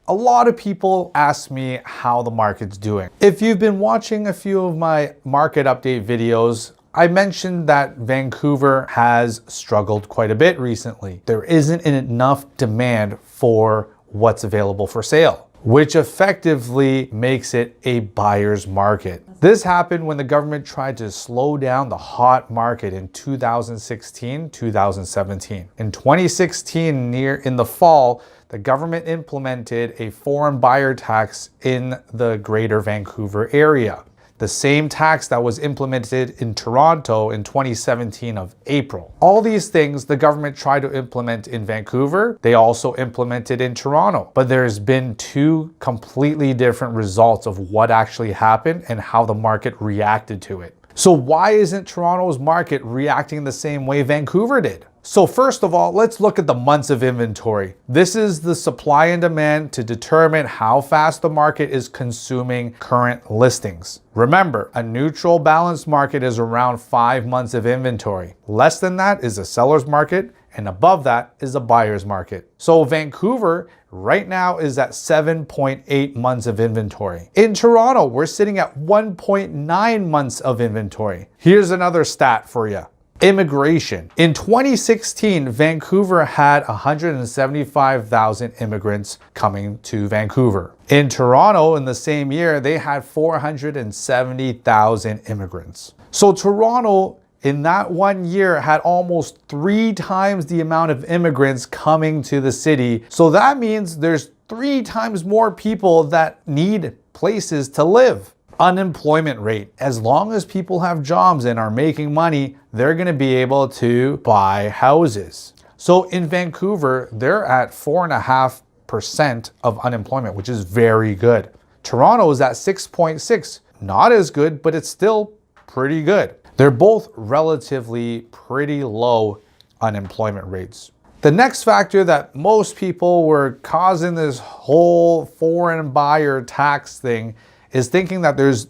A lot of people ask me how the market's doing. If you've been watching a few of my market update videos, I mentioned that Vancouver has struggled quite a bit recently. There isn't enough demand for what's available for sale, which effectively makes it a buyer's market. This happened when the government tried to slow down the hot market in 2016, 2017. In 2016, in the fall, the government implemented a foreign buyer tax in the greater Vancouver area. The same tax that was implemented in Toronto in 2017 of April. All these things the government tried to implement in Vancouver, they also implemented in Toronto. But there's been two completely different results of what actually happened and how the market reacted to it. So why isn't Toronto's market reacting the same way Vancouver did? So first of all, let's look at the months of inventory. This is the supply and demand to determine how fast the market is consuming current listings. Remember, a neutral balanced market is around 5 months of inventory. Less than that is a seller's market, and above that is a buyer's market. So Vancouver right now is at 7.8 months of inventory. In Toronto, we're sitting at 1.9 months of inventory. Here's another stat for you. Immigration. In 2016, Vancouver had 175,000 immigrants coming to Vancouver. In Toronto, in the same year, they had 470,000 immigrants. So Toronto, in that 1 year, had almost 3 times the amount of immigrants coming to the city. So that means there's 3 times more people that need places to live. Unemployment rate. As long as people have jobs and are making money, they're going to be able to buy houses. So in Vancouver, they're at 4.5% of unemployment, which is very good. Toronto is at 6.6. Not as good, but it's still pretty good. They're both relatively pretty low unemployment rates. The next factor that most people were causing this whole foreign buyer tax thing is thinking that there's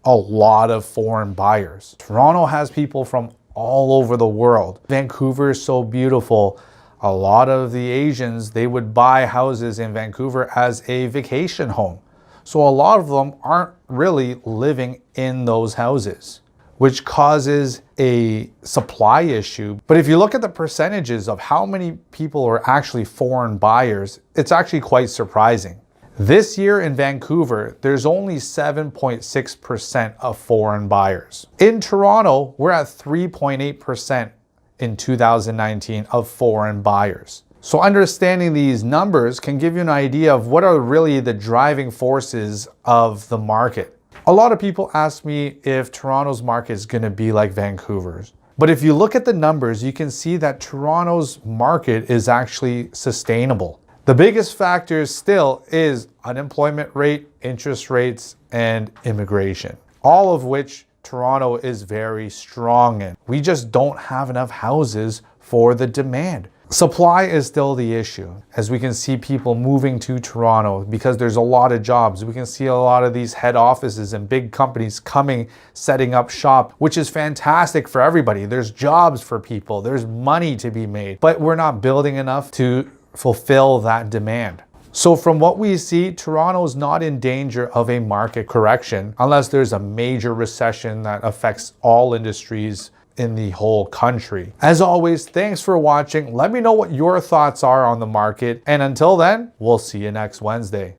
a lot of foreign buyers. Toronto has people from all over the world. Vancouver is so beautiful. A lot of the Asians, they would buy houses in Vancouver as a vacation home. So a lot of them aren't really living in those houses, which causes a supply issue. But if you look at the percentages of how many people are actually foreign buyers, it's actually quite surprising. This year in Vancouver, there's only 7.6% of foreign buyers. In Toronto, we're at 3.8% in 2019 of foreign buyers. So understanding these numbers can give you an idea of what are really the driving forces of the market. A lot of people ask me if Toronto's market is going to be like Vancouver's. But if you look at the numbers, you can see that Toronto's market is actually sustainable. The biggest factor still is unemployment rate, interest rates, and immigration, all of which Toronto is very strong in. We just don't have enough houses for the demand. Supply is still the issue, as we can see people moving to Toronto because there's a lot of jobs. We can see a lot of these head offices and big companies coming, setting up shop, which is fantastic for everybody. There's jobs for people, there's money to be made, but we're not building enough to fulfill that demand. So from what we see, Toronto is not in danger of a market correction unless there's a major recession that affects all industries in the whole country. As always, thanks for watching. Let me know what your thoughts are on the market. And until then, we'll see you next Wednesday.